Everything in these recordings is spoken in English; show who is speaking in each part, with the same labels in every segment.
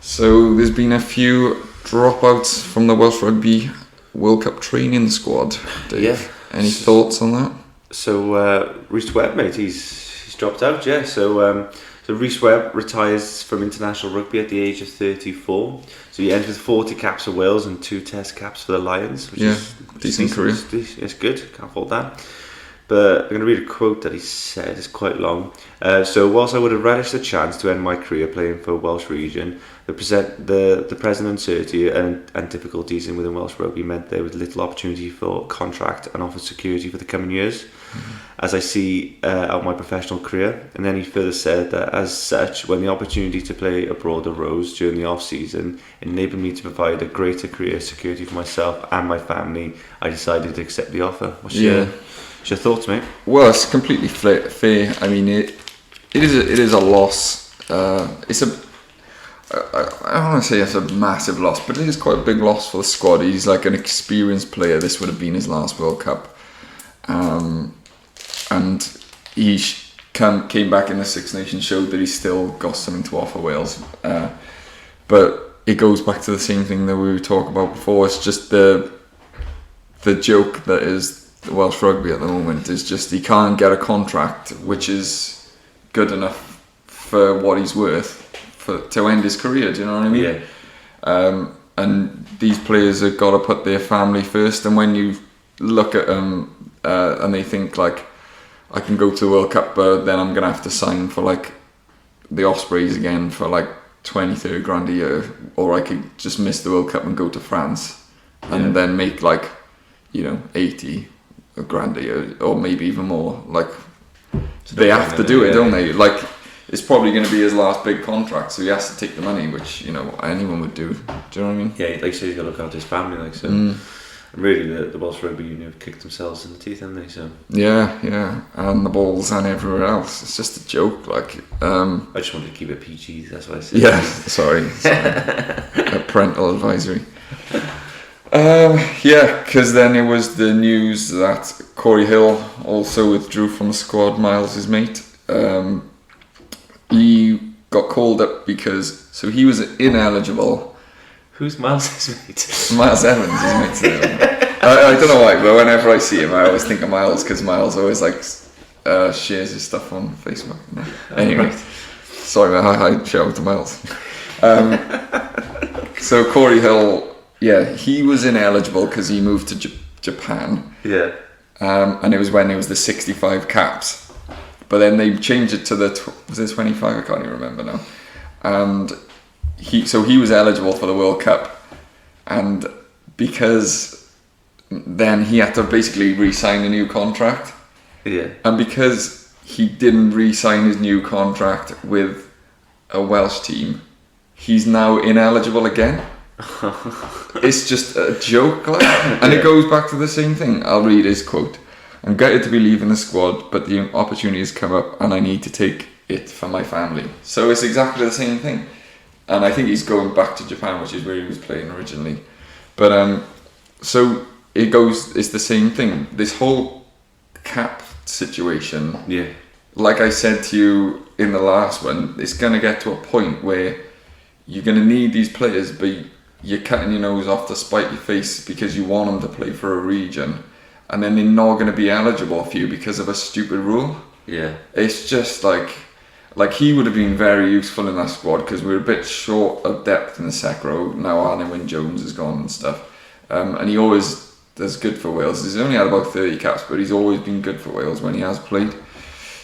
Speaker 1: So there's been a few dropouts from the Welsh Rugby World Cup training squad. Dave,
Speaker 2: Yeah.
Speaker 1: any thoughts on that?
Speaker 2: So Rhys Webb, mate, he's dropped out. Yeah. So Rhys Webb retires from international rugby at the age of 34. So he ends with 40 caps for Wales and 2 Test caps for the Lions. Which is
Speaker 1: decent career.
Speaker 2: It's good. Can't fault that. But I'm going to read a quote that he said. It's quite long. So whilst I would have relished the chance to end my career playing for Welsh region, the present uncertainty and difficulties within Welsh rugby meant there was little opportunity for contract and offer security for the coming years, as I see out my professional career. And then he further said that as such, when the opportunity to play abroad arose during the off-season, enabled me to provide a greater career security for myself and my family, I decided to accept the offer. What's your thoughts, mate?
Speaker 1: Well, it's completely fair. I mean, it is a loss. I don't want to say it's a massive loss, but it is quite a big loss for the squad. He's like an experienced player. This would have been his last World Cup, and he came back in the Six Nations, showed that he's still got something to offer Wales. But it goes back to the same thing that we were talking about before. It's just the joke that is the Welsh rugby at the moment is just he can't get a contract which is good enough for what he's worth to end his career. Do you know what I mean?
Speaker 2: Yeah.
Speaker 1: And these players have got to put their family first. And when you look at them and they think like, I can go to the World Cup, but then I'm gonna have to sign for like the Ospreys again for like 20-30 grand a year, or I could just miss the World Cup and go to France and then make like 80 grand a year, or maybe even more. Like they have to do it, don't they? Like it's probably going to be his last big contract, so he has to take the money, which anyone would do. Do you know what I mean?
Speaker 2: Yeah, like you said, he's got to look after his family. Like so, and really, the Welsh Rugby Union have kicked themselves in the teeth, haven't they? So yeah, and the balls and everywhere else. It's just a joke. Like I just wanted to keep it PG. That's what I said.
Speaker 1: Yeah, sorry. A parental advisory. Because then it was the news that Corey Hill also withdrew from the squad. Miles' mate. He got called up because he was ineligible.
Speaker 2: Who's Miles' mate?
Speaker 1: Miles Evans, his mate. I don't know why, but whenever I see him, I always think of Miles because Miles always shares his stuff on Facebook. Anyway, sorry, man. Hi, shout out to Miles. So Corey Hill, he was ineligible because he moved to Japan.
Speaker 2: Yeah.
Speaker 1: And it was when it was the 65 caps. But then they changed it to was it 25? I can't even remember now. And he was eligible for the World Cup, and because then he had to basically re-sign a new contract.
Speaker 2: Yeah. And
Speaker 1: because he didn't re-sign his new contract with a Welsh team, he's now ineligible again. It's just a joke, and it goes back to the same thing. I'll read his quote. I'm gutted to be leaving the squad, but the opportunity has come up and I need to take it for my family. So it's exactly the same thing. And I think he's going back to Japan, which is where he was playing originally. But so it's the same thing. This whole cap situation, like I said to you in the last one, it's going to get to a point where you're going to need these players, but you're cutting your nose off to spite your face because you want them to play for a region. And then they're not going to be eligible for you because of a stupid rule. Yeah. It's just like he would have been very useful in that squad because we're a bit short of depth in the sec row now. Arne Wyn Jones is gone and stuff. And he always does good for Wales. He's only had about 30 caps, but he's always been good for Wales when he has played.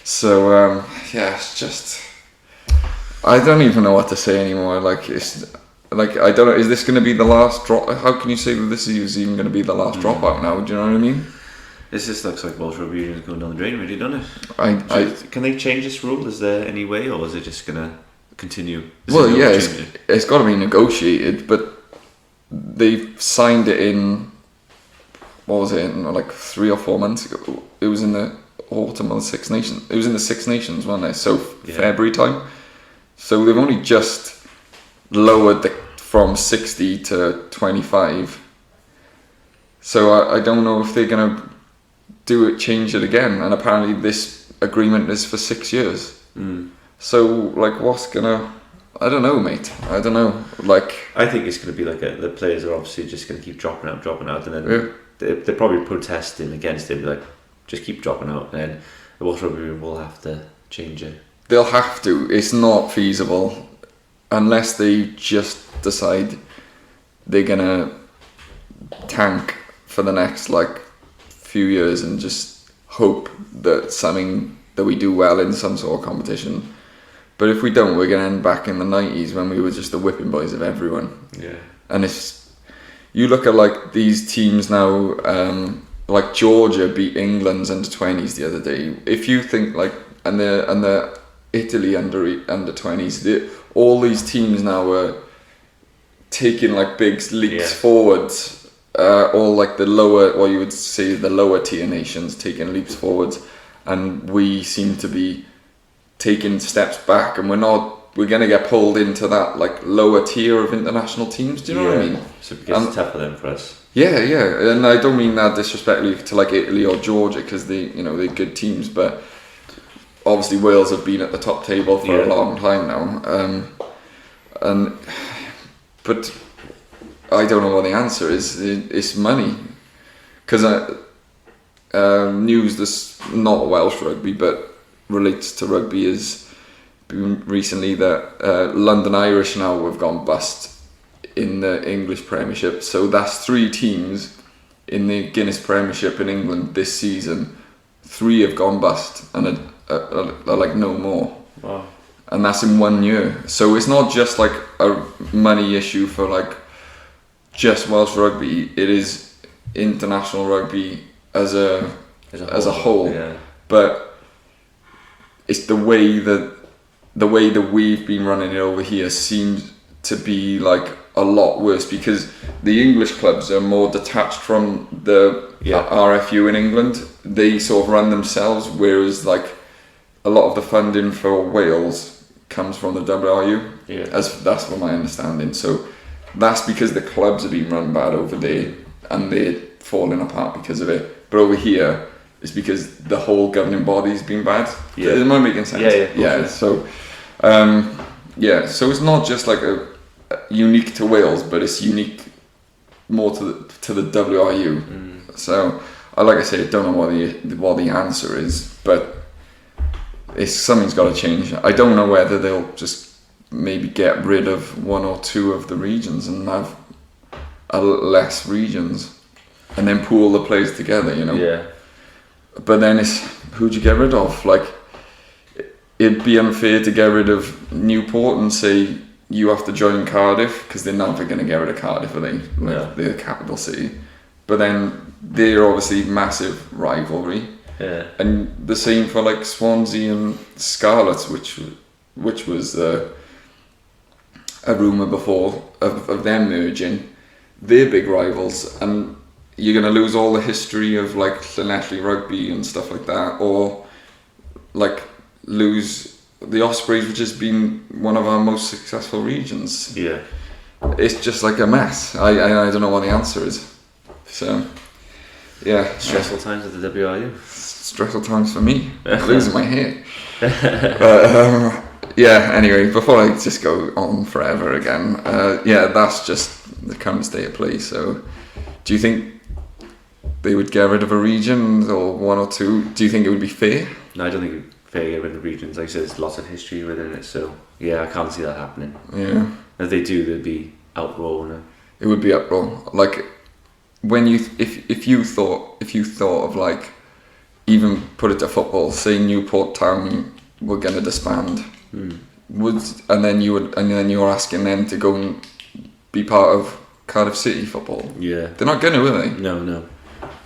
Speaker 1: So, it's just... I don't even know what to say anymore. I don't know, is this going to be the last drop? How can you say that this is even going to be the last dropout now? Do you know what I mean?
Speaker 2: This just looks like Welsh Rugby Union is going down the drain, really, doesn't it? Can they change this rule? Is there any way, or is it just going to continue?
Speaker 1: It's got to be negotiated, but they've signed it in, what was it, like 3 or 4 months ago. It was in the autumn of the Six Nations. It was in the Six Nations, wasn't it? So February time. So they've only just lowered from 60 to 25. So I don't know if they're going to change it again. And apparently this agreement is for 6 years. So what's gonna I don't know, mate. I don't know. Like,
Speaker 2: I think it's going to be like the players are obviously just going to keep dropping out, and then
Speaker 1: yeah.
Speaker 2: they're probably protesting against it. Be like, just keep dropping out, and then the Welsh Rugby will have to change it.
Speaker 1: They'll have to. It's not feasible unless they just decide they're gonna tank for the next like few years and just hope that we do well in some sort of competition. But if we don't, we're gonna end back in the 90s when we were just the whipping boys of everyone.
Speaker 2: Yeah.
Speaker 1: And if you look at like these teams now, like Georgia beat England's under-20s the other day. If you think like and the Italy under-20s, all these teams now are taking like big leaps forwards. All like the lower, or you would say the lower tier nations taking leaps forwards, and we seem to be taking steps back, and we're going to get pulled into that like lower tier of international teams. Do you know what I mean?
Speaker 2: So it gets tougher then for us.
Speaker 1: Yeah, and I don't mean that disrespectfully to like Italy or Georgia, because they're good teams, but obviously Wales have been at the top table for a long time now, but I don't know what the answer is. It's money, because news that's not Welsh rugby but relates to rugby is been recently that London Irish now have gone bust in the English Premiership. So that's 3 teams in the Guinness Premiership in England this season. 3 have gone bust and are like no more.
Speaker 2: Wow.
Speaker 1: And that's in 1 year. So it's not just like a money issue for like just Welsh rugby. It is international rugby as a whole.
Speaker 2: Yeah.
Speaker 1: But it's the way that we've been running it over here seems to be like a lot worse, because the English clubs are more detached from the RFU in England. They sort of run themselves, whereas like a lot of the funding for Wales comes from the WRU.
Speaker 2: Yeah.
Speaker 1: That's what my understanding. So that's because the clubs have been run bad over there and they're falling apart because of it. But over here, it's because the whole governing body's been bad.
Speaker 2: Yeah.
Speaker 1: Am I making sense?
Speaker 2: Yeah.
Speaker 1: So, so it's not just like a unique to Wales, but it's unique more to the WRU. So, like I say, I don't know what the answer is, but something's got to change. I don't know whether they'll just maybe get rid of 1 or 2 of the regions and have less regions, and then pool the players together.
Speaker 2: Yeah.
Speaker 1: But then it's who'd you get rid of? Like, it'd be unfair to get rid of Newport and say you have to join Cardiff, because they're never going to get rid of Cardiff, are they? They're the capital city. But then they're obviously massive rivalry.
Speaker 2: Yeah.
Speaker 1: And the same for like Swansea and Scarlets, which was a rumour before of them merging. They're big rivals, and you're going to lose all the history of like Llanelli rugby and stuff like that, or like lose the Ospreys, which has been one of our most successful regions.
Speaker 2: Yeah.
Speaker 1: It's just like a mess. I don't know what the answer is. So, yeah.
Speaker 2: Stressful times at the WRU.
Speaker 1: Stressful times for me. I'm losing my hair. But, anyway, before I just go on forever again, that's just the current state of play. So, do you think they would get rid of a region, or 1 or 2? Do you think it would be fair?
Speaker 2: No, I don't think it would be fair to get rid of regions. Like I said, there's lots of history within it, so yeah, I can't see that happening.
Speaker 1: Yeah.
Speaker 2: If they do, there'd be outroar.
Speaker 1: It would be uproar. Like, when if you thought of like, even put it to football, say Newport Town were going to disband, and then you were asking them to go and be part of Cardiff City football.
Speaker 2: Yeah.
Speaker 1: They're not going to, are they?
Speaker 2: No.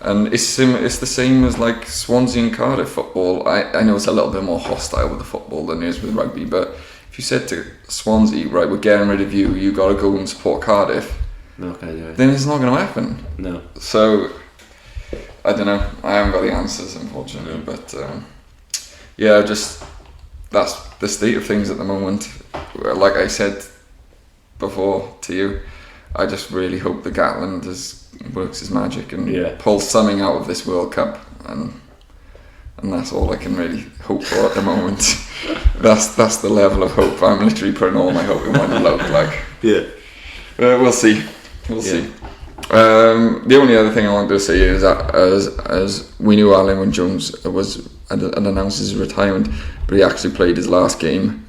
Speaker 1: And it's the same as like Swansea and Cardiff football. I know it's a little bit more hostile with the football than it is with rugby, but if you said to Swansea, right, we're getting rid of you, you got to go and support Cardiff,
Speaker 2: okay,
Speaker 1: then it's not going to happen.
Speaker 2: No.
Speaker 1: So, I don't know. I haven't got the answers, unfortunately, but just that's the state of things at the moment. Like I said before to you, I just really hope the Gatland works his magic and pulls something out of this World Cup, and that's all I can really hope for at the moment. That's the level of hope. I'm literally putting all my hope in one bloke. Like,
Speaker 2: Yeah.
Speaker 1: we'll see. We'll see. The only other thing I wanted to say is that as we knew Alan when Jones had announced his retirement, but he actually played his last game.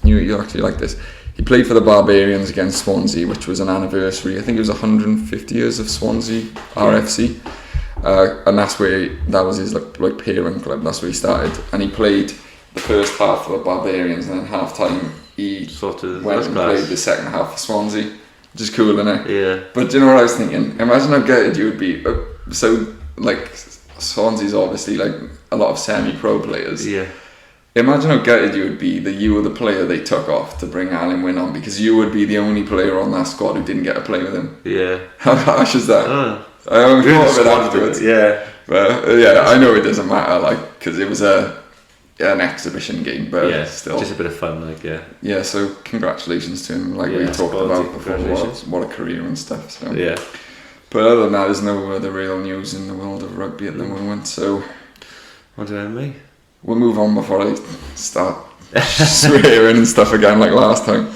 Speaker 1: You actually like this. He played for the Barbarians against Swansea, which was an anniversary. I think it was 150 years of Swansea RFC, and that was his like parent club. That's where he started, and he played the first half for the Barbarians, and then half time he
Speaker 2: Sort of
Speaker 1: went and played the second half for Swansea. Which is cool, isn't it?
Speaker 2: Yeah.
Speaker 1: But do you know what I was thinking? Imagine how gutted you would be. So, like, Swansea's obviously like a lot of semi-pro players.
Speaker 2: Yeah.
Speaker 1: Imagine how gutted you would be that you were the player they took off to bring Alan Wynne on, because you would be the only player on that squad who didn't get to play with him.
Speaker 2: Yeah.
Speaker 1: How harsh is that?
Speaker 2: Oh.
Speaker 1: I haven't thought of it afterwards.
Speaker 2: Yeah.
Speaker 1: But yeah, I know it doesn't matter, like, because it was an exhibition game, but
Speaker 2: Yeah.
Speaker 1: still.
Speaker 2: Just a bit of fun, like, yeah.
Speaker 1: Yeah, so congratulations to him, like
Speaker 2: Yeah,
Speaker 1: we talked
Speaker 2: quality,
Speaker 1: about before,
Speaker 2: congratulations.
Speaker 1: what a career and stuff. So.
Speaker 2: Yeah.
Speaker 1: But other than that, there's no other real news in the world of rugby at the moment, so
Speaker 2: On to me.
Speaker 1: we'll move on before I start swearing and stuff again like last time.